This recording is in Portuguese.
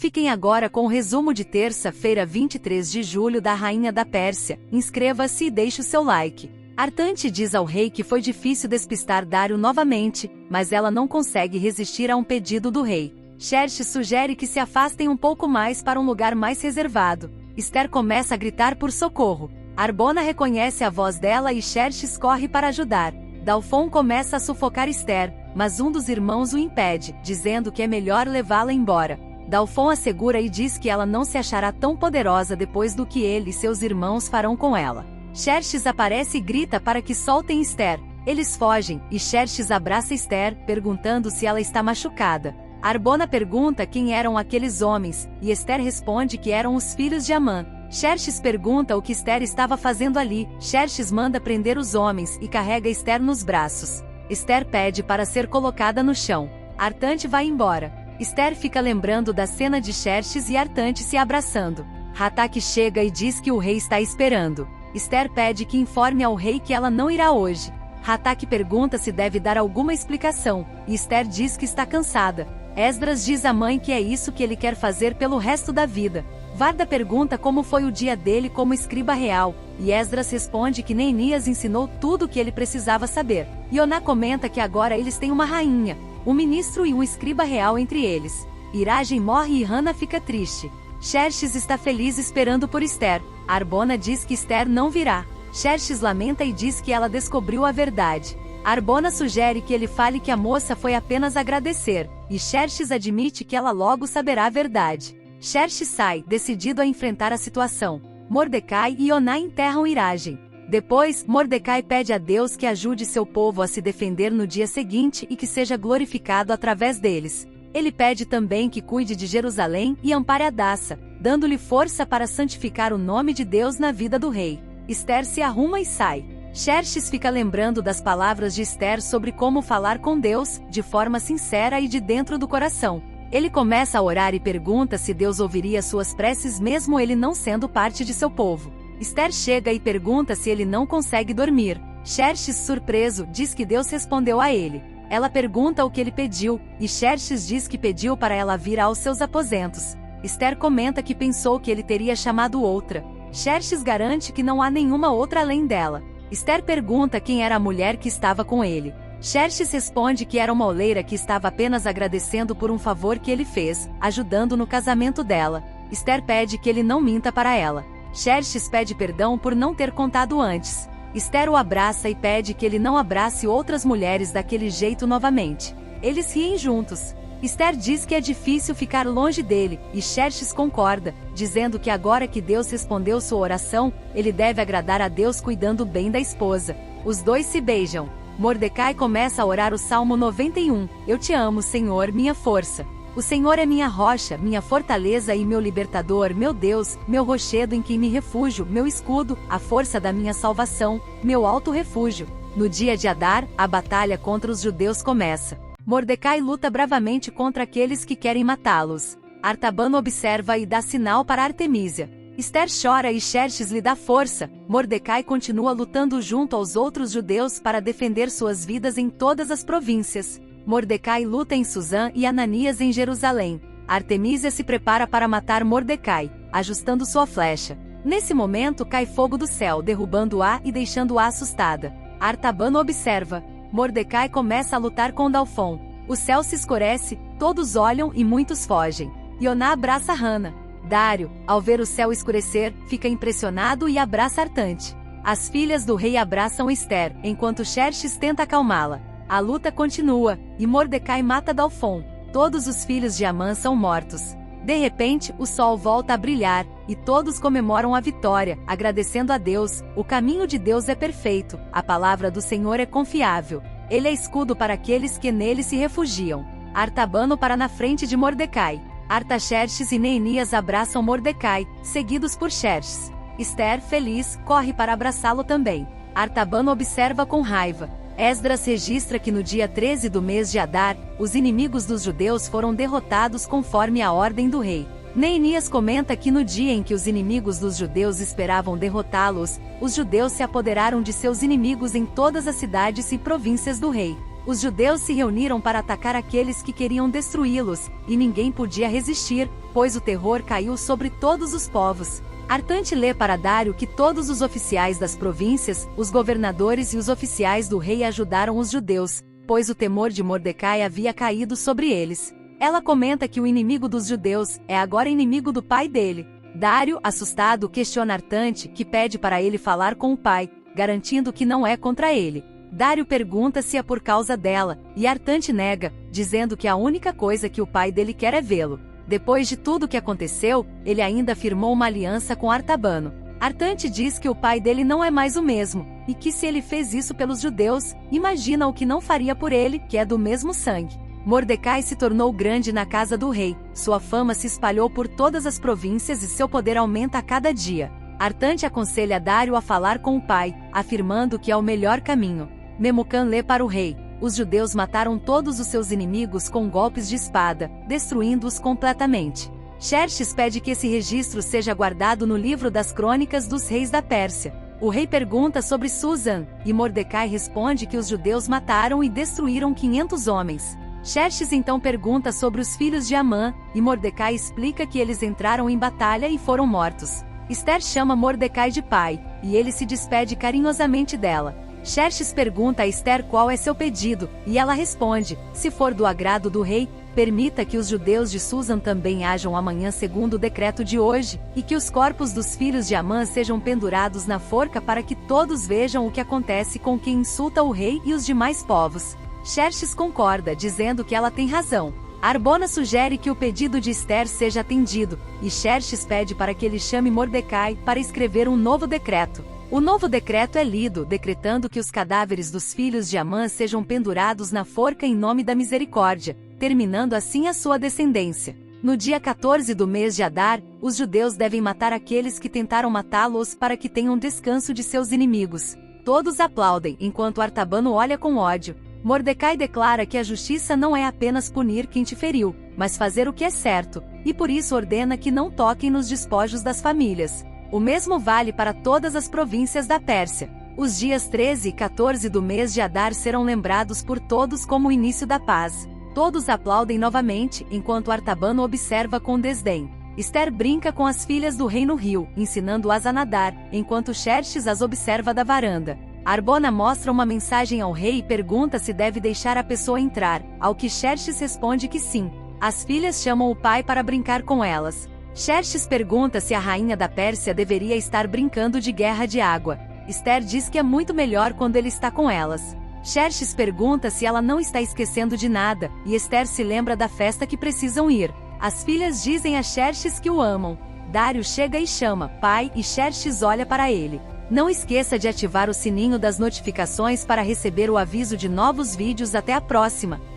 Fiquem agora com o resumo de terça-feira 23 de julho da Rainha da Pérsia. Inscreva-se e deixe o seu like. Artante diz ao rei que foi difícil despistar Dário novamente, mas ela não consegue resistir a um pedido do rei. Xerxes sugere que se afastem um pouco mais para um lugar mais reservado. Esther começa a gritar por socorro. Harbona reconhece a voz dela e Xerxes corre para ajudar. Dalfon começa a sufocar Esther, mas um dos irmãos o impede, dizendo que é melhor levá-la embora. Dalfon assegura e diz que ela não se achará tão poderosa depois do que ele e seus irmãos farão com ela. Xerxes aparece e grita para que soltem Esther. Eles fogem, e Xerxes abraça Esther, perguntando se ela está machucada. Harbona pergunta quem eram aqueles homens, e Esther responde que eram os filhos de Amã. Xerxes pergunta o que Esther estava fazendo ali. Xerxes manda prender os homens e carrega Esther nos braços. Esther pede para ser colocada no chão. Artante vai embora. Esther fica lembrando da cena de Xerxes e Artante se abraçando. Hatak chega e diz que o rei está esperando. Esther pede que informe ao rei que ela não irá hoje. Hatak pergunta se deve dar alguma explicação, e Esther diz que está cansada. Esdras diz à mãe que é isso que ele quer fazer pelo resto da vida. Varda pergunta como foi o dia dele como escriba real, e Esdras responde que Neemias ensinou tudo o que ele precisava saber. Ioná comenta que agora eles têm uma rainha, um ministro e um escriba real entre eles. Irajem morre e Hana fica triste. Xerxes está feliz esperando por Esther. Harbona diz que Esther não virá. Xerxes lamenta e diz que ela descobriu a verdade. Harbona sugere que ele fale que a moça foi apenas agradecer, e Xerxes admite que ela logo saberá a verdade. Xerxes sai, decidido a enfrentar a situação. Mordecai e Ioná enterram Irajem. Depois, Mordecai pede a Deus que ajude seu povo a se defender no dia seguinte e que seja glorificado através deles. Ele pede também que cuide de Jerusalém e ampare Hadassah, dando-lhe força para santificar o nome de Deus na vida do rei. Esther se arruma e sai. Xerxes fica lembrando das palavras de Esther sobre como falar com Deus, de forma sincera e de dentro do coração. Ele começa a orar e pergunta se Deus ouviria suas preces mesmo ele não sendo parte de seu povo. Esther chega e pergunta se ele não consegue dormir. Xerxes, surpreso, diz que Deus respondeu a ele. Ela pergunta o que ele pediu, e Xerxes diz que pediu para ela vir aos seus aposentos. Esther comenta que pensou que ele teria chamado outra. Xerxes garante que não há nenhuma outra além dela. Esther pergunta quem era a mulher que estava com ele. Xerxes responde que era uma oleira que estava apenas agradecendo por um favor que ele fez, ajudando no casamento dela. Esther pede que ele não minta para ela. Xerxes pede perdão por não ter contado antes. Esther o abraça e pede que ele não abrace outras mulheres daquele jeito novamente. Eles riem juntos. Esther diz que é difícil ficar longe dele, e Xerxes concorda, dizendo que agora que Deus respondeu sua oração, ele deve agradar a Deus cuidando bem da esposa. Os dois se beijam. Mordecai começa a orar o Salmo 91, Eu te amo, Senhor, minha força. O Senhor é minha rocha, minha fortaleza e meu libertador, meu Deus, meu rochedo em quem me refúgio, meu escudo, a força da minha salvação, meu alto refúgio. No dia de Adar, a batalha contra os judeus começa. Mordecai luta bravamente contra aqueles que querem matá-los. Artaban observa e dá sinal para Artemísia. Esther chora e Xerxes lhe dá força. Mordecai continua lutando junto aos outros judeus para defender suas vidas em todas as províncias. Mordecai luta em Suzã e Ananias em Jerusalém. Artemísia se prepara para matar Mordecai, ajustando sua flecha. Nesse momento cai fogo do céu, derrubando-a e deixando-a assustada. Artaban observa. Mordecai começa a lutar com Dalfon. O céu se escurece, todos olham e muitos fogem. Ioná abraça Hana. Dário, ao ver o céu escurecer, fica impressionado e abraça Artante. As filhas do rei abraçam Esther, enquanto Xerxes tenta acalmá-la. A luta continua, e Mordecai mata Dalfon. Todos os filhos de Amã são mortos. De repente, o sol volta a brilhar, e todos comemoram a vitória, agradecendo a Deus. O caminho de Deus é perfeito, a palavra do Senhor é confiável. Ele é escudo para aqueles que nele se refugiam. Artabano para na frente de Mordecai. Artaxerxes e Neemias abraçam Mordecai, seguidos por Xerxes. Esther, feliz, corre para abraçá-lo também. Artabano observa com raiva. Esdras registra que no dia 13 do mês de Adar, os inimigos dos judeus foram derrotados conforme a ordem do rei. Neemias comenta que no dia em que os inimigos dos judeus esperavam derrotá-los, os judeus se apoderaram de seus inimigos em todas as cidades e províncias do rei. Os judeus se reuniram para atacar aqueles que queriam destruí-los, e ninguém podia resistir, pois o terror caiu sobre todos os povos. Artante lê para Dário que todos os oficiais das províncias, os governadores e os oficiais do rei ajudaram os judeus, pois o temor de Mordecai havia caído sobre eles. Ela comenta que o inimigo dos judeus é agora inimigo do pai dele. Dário, assustado, questiona Artante, que pede para ele falar com o pai, garantindo que não é contra ele. Dário pergunta se é por causa dela, e Artante nega, dizendo que a única coisa que o pai dele quer é vê-lo. Depois de tudo o que aconteceu, ele ainda firmou uma aliança com Artabano. Artante diz que o pai dele não é mais o mesmo, e que se ele fez isso pelos judeus, imagina o que não faria por ele, que é do mesmo sangue. Mordecai se tornou grande na casa do rei, sua fama se espalhou por todas as províncias e seu poder aumenta a cada dia. Artante aconselha Dário a falar com o pai, afirmando que é o melhor caminho. Memucan lê para o rei: os judeus mataram todos os seus inimigos com golpes de espada, destruindo-os completamente. Xerxes pede que esse registro seja guardado no livro das crônicas dos reis da Pérsia. O rei pergunta sobre Susan, e Mordecai responde que os judeus mataram e destruíram 500 homens. Xerxes então pergunta sobre os filhos de Amã, e Mordecai explica que eles entraram em batalha e foram mortos. Ester chama Mordecai de pai, e ele se despede carinhosamente dela. Xerxes pergunta a Ester qual é seu pedido, e ela responde: se for do agrado do rei, permita que os judeus de Susan também hajam amanhã segundo o decreto de hoje, e que os corpos dos filhos de Amã sejam pendurados na forca para que todos vejam o que acontece com quem insulta o rei e os demais povos. Xerxes concorda, dizendo que ela tem razão. Arbona sugere que o pedido de Ester seja atendido, e Xerxes pede para que ele chame Mordecai para escrever um novo decreto. O novo decreto é lido, decretando que os cadáveres dos filhos de Amã sejam pendurados na forca em nome da misericórdia, terminando assim a sua descendência. No dia 14 do mês de Adar, os judeus devem matar aqueles que tentaram matá-los para que tenham descanso de seus inimigos. Todos aplaudem, enquanto Artabano olha com ódio. Mordecai declara que a justiça não é apenas punir quem te feriu, mas fazer o que é certo, e por isso ordena que não toquem nos despojos das famílias. O mesmo vale para todas as províncias da Pérsia. Os dias 13 e 14 do mês de Adar serão lembrados por todos como o início da paz. Todos aplaudem novamente, enquanto Artabano observa com desdém. Ester brinca com as filhas do rei no rio, ensinando-as a nadar, enquanto Xerxes as observa da varanda. Arbona mostra uma mensagem ao rei e pergunta se deve deixar a pessoa entrar, ao que Xerxes responde que sim. As filhas chamam o pai para brincar com elas. Xerxes pergunta se a rainha da Pérsia deveria estar brincando de guerra de água. Ester diz que é muito melhor quando ele está com elas. Xerxes pergunta se ela não está esquecendo de nada, e Ester se lembra da festa que precisam ir. As filhas dizem a Xerxes que o amam. Dário chega e chama pai, e Xerxes olha para ele. Não esqueça de ativar o sininho das notificações para receber o aviso de novos vídeos. Até a próxima!